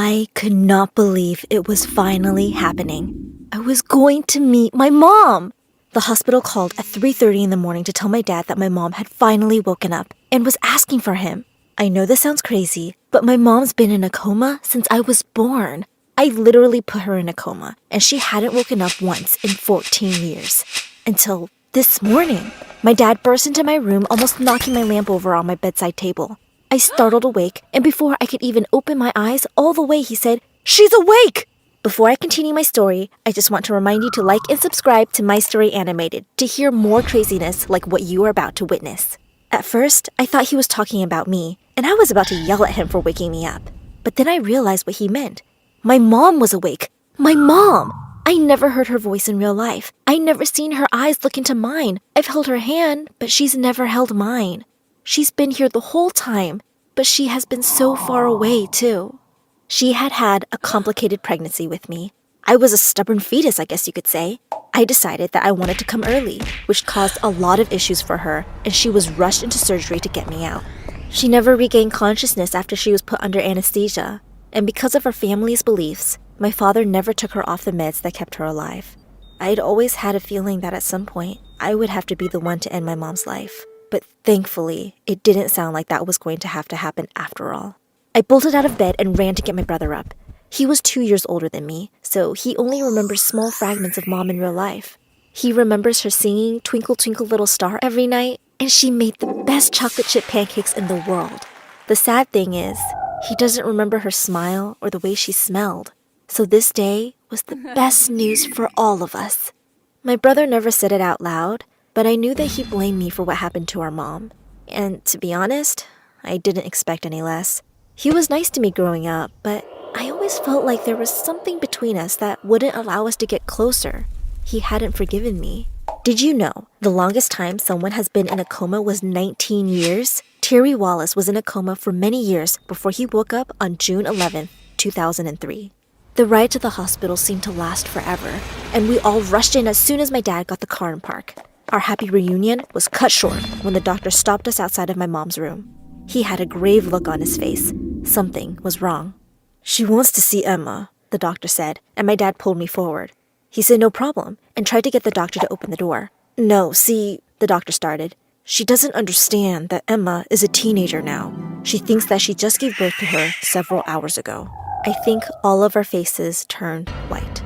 I could not believe it was finally happening. I was going to meet my mom. The hospital called at 3:30 in the morning to tell my dad that my mom had finally woken up and was asking for him. I know this sounds crazy, but my mom's been in a coma since I was born. I literally put her in a coma, and she hadn't woken up once in 14 years. Until this morning. My dad burst into my room, almost knocking my lamp over on my bedside table. I startled awake, and before I could even open my eyes all the way, he said, "She's awake!" Before I continue my story, I just want to remind you to like and subscribe to My Story Animated to hear more craziness like what you are about to witness. At first, I thought he was talking about me, and I was about to yell at him for waking me up. But then I realized what he meant. My mom was awake. My mom! I never heard her voice in real life. I never seen her eyes look into mine. I've held her hand, but she's never held mine. She's been here the whole time, but she has been so far away, too. She had had a complicated pregnancy with me. I was a stubborn fetus, I guess you could say. I decided that I wanted to come early, which caused a lot of issues for her, and she was rushed into surgery to get me out. She never regained consciousness after she was put under anesthesia, and because of her family's beliefs, my father never took her off the meds that kept her alive. I'd always had a feeling that at some point, I would have to be the one to end my mom's life. But thankfully, it didn't sound like that was going to happen after all. I bolted out of bed and ran to get my brother up. He was 2 years older than me, so he only remembers small fragments of mom in real life. He remembers her singing Twinkle Twinkle Little Star every night, and she made the best chocolate chip pancakes in the world. The sad thing is, he doesn't remember her smile or the way she smelled. So this day was the best news for all of us. My brother never said it out loud, but I knew that he blamed me for what happened to our mom. And to be honest, I didn't expect any less. He was nice to me growing up, but I always felt like there was something between us that wouldn't allow us to get closer. He hadn't forgiven me. Did you know the longest time someone has been in a coma was 19 years? Terry Wallace was in a coma for many years before he woke up on June 11, 2003. The ride to the hospital seemed to last forever, and we all rushed in as soon as my dad got the car in park. Our happy reunion was cut short when the doctor stopped us outside of my mom's room. He had a grave look on his face. Something was wrong. "She wants to see Emma," the doctor said, and my dad pulled me forward. He said no problem and tried to get the doctor to open the door. "No, see," the doctor started. "She doesn't understand that Emma is a teenager now. She thinks that she just gave birth to her several hours ago." I think all of our faces turned white.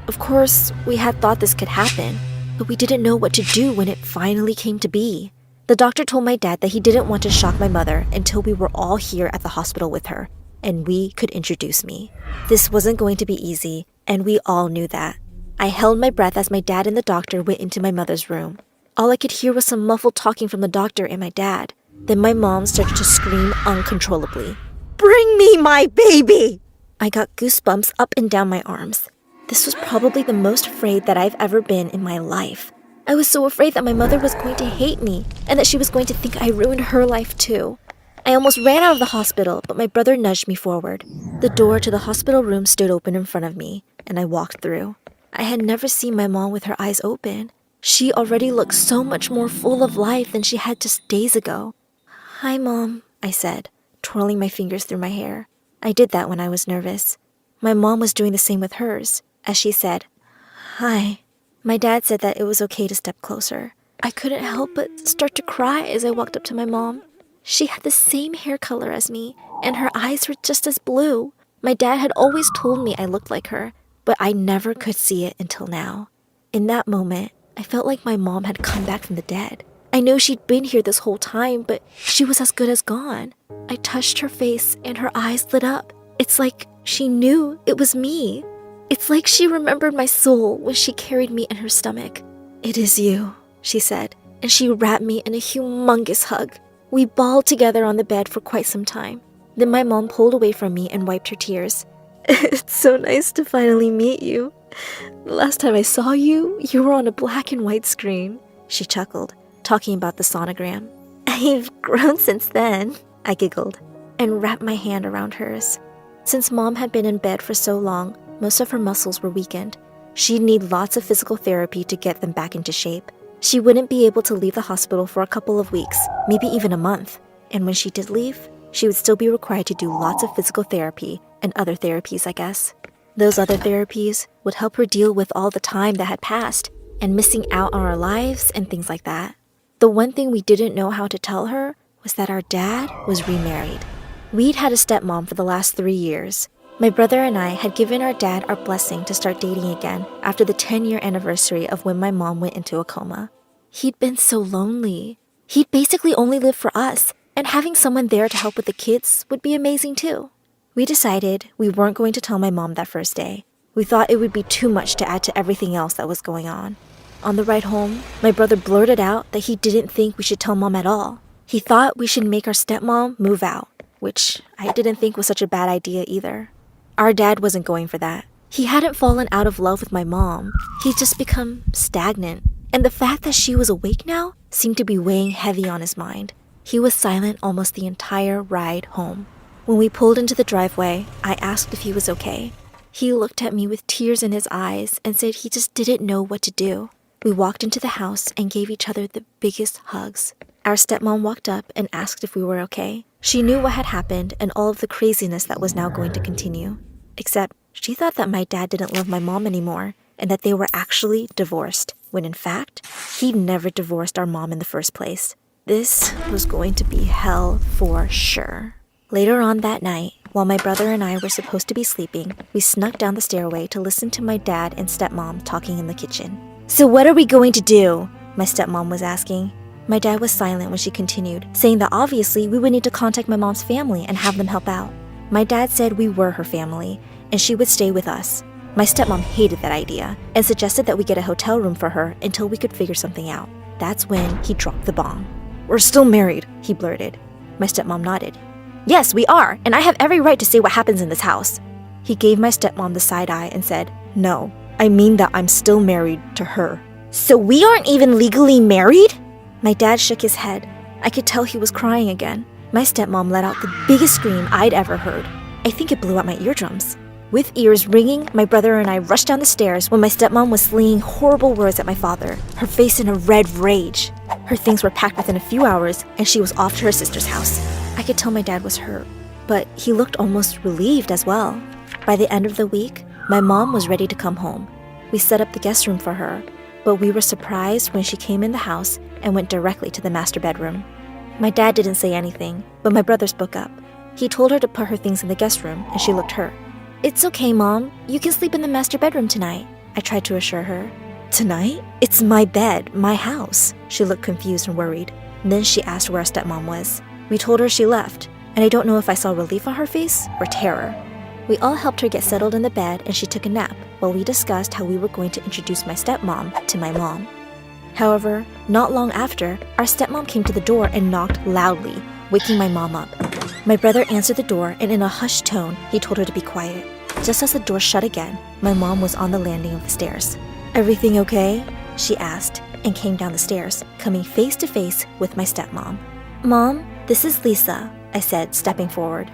Of course, we had thought this could happen, but we didn't know what to do when it finally came to be. The doctor told my dad that he didn't want to shock my mother until we were all here at the hospital with her, and we could introduce me. This wasn't going to be easy, and we all knew that. I held my breath as my dad and the doctor went into my mother's room. All I could hear was some muffled talking from the doctor and my dad. Then my mom started to scream uncontrollably. "Bring me my baby!" I got goosebumps up and down my arms. This was probably the most afraid that I've ever been in my life. I was so afraid that my mother was going to hate me and that she was going to think I ruined her life too. I almost ran out of the hospital, but my brother nudged me forward. The door to the hospital room stood open in front of me, and I walked through. I had never seen my mom with her eyes open. She already looked so much more full of life than she had just days ago. "Hi, Mom," I said, twirling my fingers through my hair. I did that when I was nervous. My mom was doing the same with hers, as she said, "Hi." My dad said that it was okay to step closer. I couldn't help but start to cry as I walked up to my mom. She had the same hair color as me, and her eyes were just as blue. My dad had always told me I looked like her, but I never could see it until now. In that moment, I felt like my mom had come back from the dead. I know she'd been here this whole time, but she was as good as gone. I touched her face and her eyes lit up. It's like she knew it was me. It's like she remembered my soul when she carried me in her stomach. "It is you," she said, and she wrapped me in a humongous hug. We bawled together on the bed for quite some time. Then my mom pulled away from me and wiped her tears. "It's so nice to finally meet you. The last time I saw you, you were on a black and white screen," she chuckled, talking about the sonogram. "I've grown since then," I giggled, and wrapped my hand around hers. Since Mom had been in bed for so long, most of her muscles were weakened. She'd need lots of physical therapy to get them back into shape. She wouldn't be able to leave the hospital for a couple of weeks, maybe even a month. And when she did leave, she would still be required to do lots of physical therapy and other therapies, I guess. Those other therapies would help her deal with all the time that had passed and missing out on our lives and things like that. The one thing we didn't know how to tell her was that our dad was remarried. We'd had a stepmom for the last 3 years. My brother and I had given our dad our blessing to start dating again after the 10-year anniversary of when my mom went into a coma. He'd been so lonely. He'd basically only lived for us, and having someone there to help with the kids would be amazing too. We decided we weren't going to tell my mom that first day. We thought it would be too much to add to everything else that was going on. On the ride home, my brother blurted out that he didn't think we should tell mom at all. He thought we should make our stepmom move out, which I didn't think was such a bad idea either. Our dad wasn't going for that. He hadn't fallen out of love with my mom. He'd just become stagnant. And the fact that she was awake now seemed to be weighing heavy on his mind. He was silent almost the entire ride home. When we pulled into the driveway, I asked if he was okay. He looked at me with tears in his eyes and said he just didn't know what to do. We walked into the house and gave each other the biggest hugs. Our stepmom walked up and asked if we were okay. She knew what had happened and all of the craziness that was now going to continue. Except she thought that my dad didn't love my mom anymore and that they were actually divorced, when in fact, he'd never divorced our mom in the first place. This was going to be hell for sure. Later on that night, while my brother and I were supposed to be sleeping, we snuck down the stairway to listen to my dad and stepmom talking in the kitchen. "So what are we going to do?" my stepmom was asking. My dad was silent when she continued, saying that obviously we would need to contact my mom's family and have them help out. My dad said we were her family, and she would stay with us. My stepmom hated that idea and suggested that we get a hotel room for her until we could figure something out. That's when he dropped the bomb. "We're still married," he blurted. My stepmom nodded. "Yes, we are, and I have every right to say what happens in this house." He gave my stepmom the side eye and said, "No, I mean that I'm still married to her." "So we aren't even legally married?" My dad shook his head. I could tell he was crying again. My stepmom let out the biggest scream I'd ever heard. I think it blew out my eardrums. With ears ringing, my brother and I rushed down the stairs when my stepmom was slinging horrible words at my father, her face in a red rage. Her things were packed within a few hours, and she was off to her sister's house. I could tell my dad was hurt, but he looked almost relieved as well. By the end of the week, my mom was ready to come home. We set up the guest room for her, but we were surprised when she came in the house and went directly to the master bedroom. My dad didn't say anything, but my brother spoke up. He told her to put her things in the guest room, and she looked hurt. "It's okay, Mom. You can sleep in the master bedroom tonight," I tried to assure her. "Tonight? It's my bed, my house." She looked confused and worried. Then she asked where our stepmom was. We told her she left, and I don't know if I saw relief on her face or terror. We all helped her get settled in the bed, and she took a nap while we discussed how we were going to introduce my stepmom to my mom. However, not long after, our stepmom came to the door and knocked loudly, waking my mom up. My brother answered the door, and in a hushed tone, he told her to be quiet. Just as the door shut again, my mom was on the landing of the stairs. "Everything okay?" she asked, and came down the stairs, coming face to face with my stepmom. "Mom, this is Lisa," I said, stepping forward.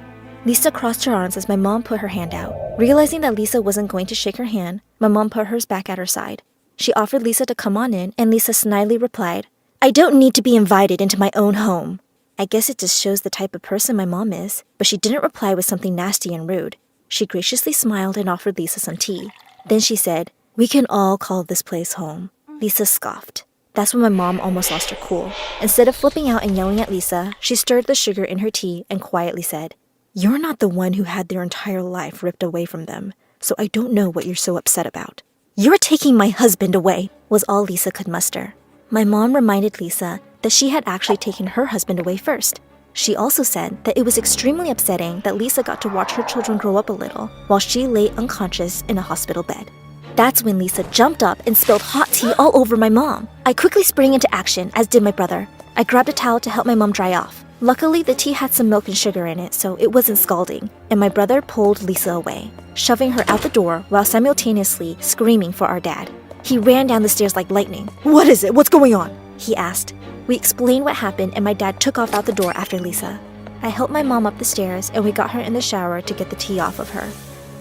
Lisa crossed her arms as my mom put her hand out. Realizing that Lisa wasn't going to shake her hand, my mom put hers back at her side. She offered Lisa to come on in, and Lisa snidely replied, "I don't need to be invited into my own home." I guess it just shows the type of person my mom is, but she didn't reply with something nasty and rude. She graciously smiled and offered Lisa some tea. Then she said, "We can all call this place home." Lisa scoffed. That's when my mom almost lost her cool. Instead of flipping out and yelling at Lisa, she stirred the sugar in her tea and quietly said, "You're not the one who had their entire life ripped away from them, so I don't know what you're so upset about." "You're taking my husband away," was all Lisa could muster. My mom reminded Lisa that she had actually taken her husband away first. She also said that it was extremely upsetting that Lisa got to watch her children grow up a little while she lay unconscious in a hospital bed. That's when Lisa jumped up and spilled hot tea all over my mom. I quickly sprang into action, as did my brother. I grabbed a towel to help my mom dry off. Luckily, the tea had some milk and sugar in it, so it wasn't scalding, and my brother pulled Lisa away, shoving her out the door while simultaneously screaming for our dad. He ran down the stairs like lightning. "What is it? What's going on?" he asked. We explained what happened, and my dad took off out the door after Lisa. I helped my mom up the stairs, and we got her in the shower to get the tea off of her.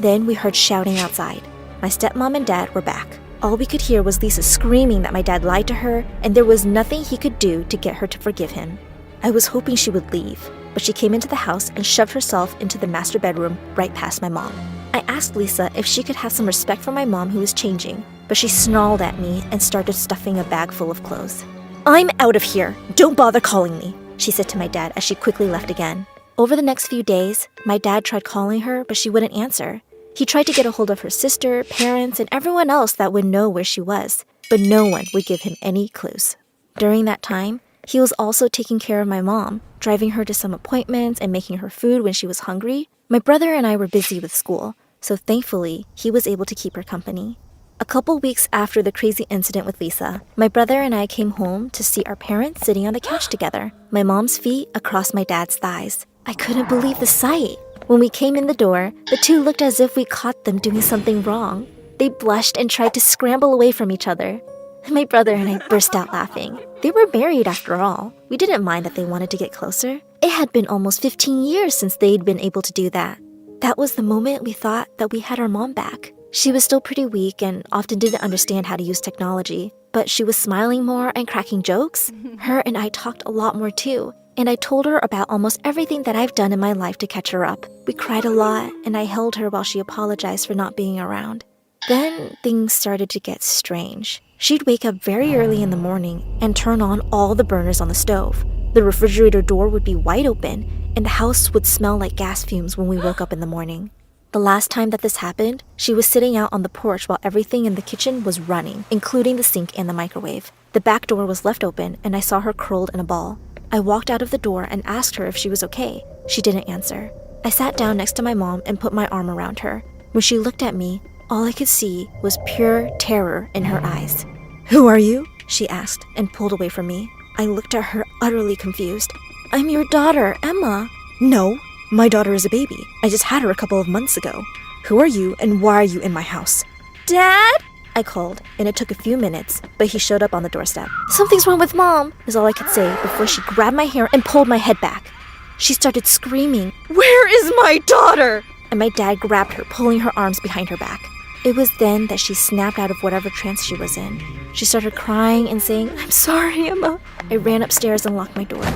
Then we heard shouting outside. My stepmom and dad were back. All we could hear was Lisa screaming that my dad lied to her, and there was nothing he could do to get her to forgive him. I was hoping she would leave, but she came into the house and shoved herself into the master bedroom right past my mom. I asked Lisa if she could have some respect for my mom who was changing, but she snarled at me and started stuffing a bag full of clothes. "I'm out of here. Don't bother calling me," she said to my dad as she quickly left again. Over the next few days, my dad tried calling her, but she wouldn't answer. He tried to get a hold of her sister, parents, and everyone else that would know where she was, but no one would give him any clues. During that time, he was also taking care of my mom, driving her to some appointments and making her food when she was hungry. My brother and I were busy with school, so thankfully, he was able to keep her company. A couple weeks after the crazy incident with Lisa, my brother and I came home to see our parents sitting on the couch together, my mom's feet across my dad's thighs. I couldn't believe the sight. When we came in the door, the two looked as if we caught them doing something wrong. They blushed and tried to scramble away from each other. My brother and I burst out laughing. They were married after all. We didn't mind that they wanted to get closer. It had been almost 15 years since they'd been able to do that. That was the moment we thought that we had our mom back. She was still pretty weak and often didn't understand how to use technology, but she was smiling more and cracking jokes. Her and I talked a lot more too, and I told her about almost everything that I've done in my life to catch her up. We cried a lot, and I held her while she apologized for not being around. Then things started to get strange. She'd wake up very early in the morning and turn on all the burners on the stove. The refrigerator door would be wide open, and the house would smell like gas fumes when we woke up in the morning. The last time that this happened, she was sitting out on the porch while everything in the kitchen was running, including the sink and the microwave. The back door was left open, and I saw her curled in a ball. I walked out of the door and asked her if she was okay. She didn't answer. I sat down next to my mom and put my arm around her. When she looked at me, all I could see was pure terror in her eyes. "Who are you?" she asked and pulled away from me. I looked at her utterly confused. "I'm your daughter, Emma." "No, my daughter is a baby. I just had her a couple of months ago. Who are you and why are you in my house?" "Dad?" I called, and it took a few minutes, but he showed up on the doorstep. "Something's wrong with Mom," is all I could say before she grabbed my hair and pulled my head back. She started screaming, "Where is my daughter?" And my dad grabbed her, pulling her arms behind her back. It was then that she snapped out of whatever trance she was in. She started crying and saying, "I'm sorry, Emma." I ran upstairs and locked my door.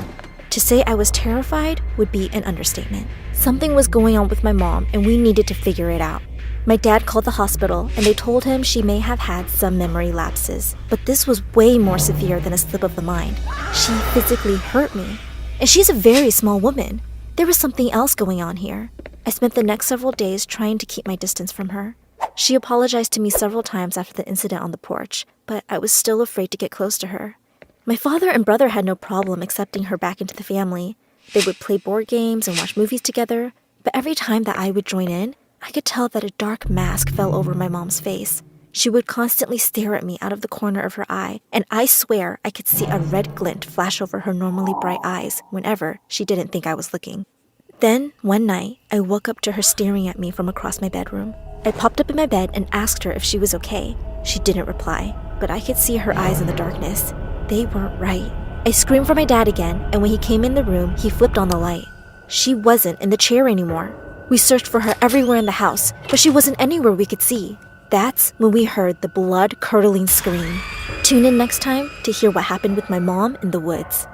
To say I was terrified would be an understatement. Something was going on with my mom, and we needed to figure it out. My dad called the hospital, and they told him she may have had some memory lapses. But this was way more severe than a slip of the mind. She physically hurt me. And she's a very small woman. There was something else going on here. I spent the next several days trying to keep my distance from her. She apologized to me several times after the incident on the porch, but I was still afraid to get close to her. My father and brother had no problem accepting her back into the family. They would play board games and watch movies together, but every time that I would join in, I could tell that a dark mask fell over my mom's face. She would constantly stare at me out of the corner of her eye, and I swear I could see a red glint flash over her normally bright eyes whenever she didn't think I was looking. Then, one night, I woke up to her staring at me from across my bedroom. I popped up in my bed and asked her if she was okay. She didn't reply, but I could see her eyes in the darkness. They weren't right. I screamed for my dad again, and when he came in the room, he flipped on the light. She wasn't in the chair anymore. We searched for her everywhere in the house, but she wasn't anywhere we could see. That's when we heard the blood-curdling scream. Tune in next time to hear what happened with my mom in the woods.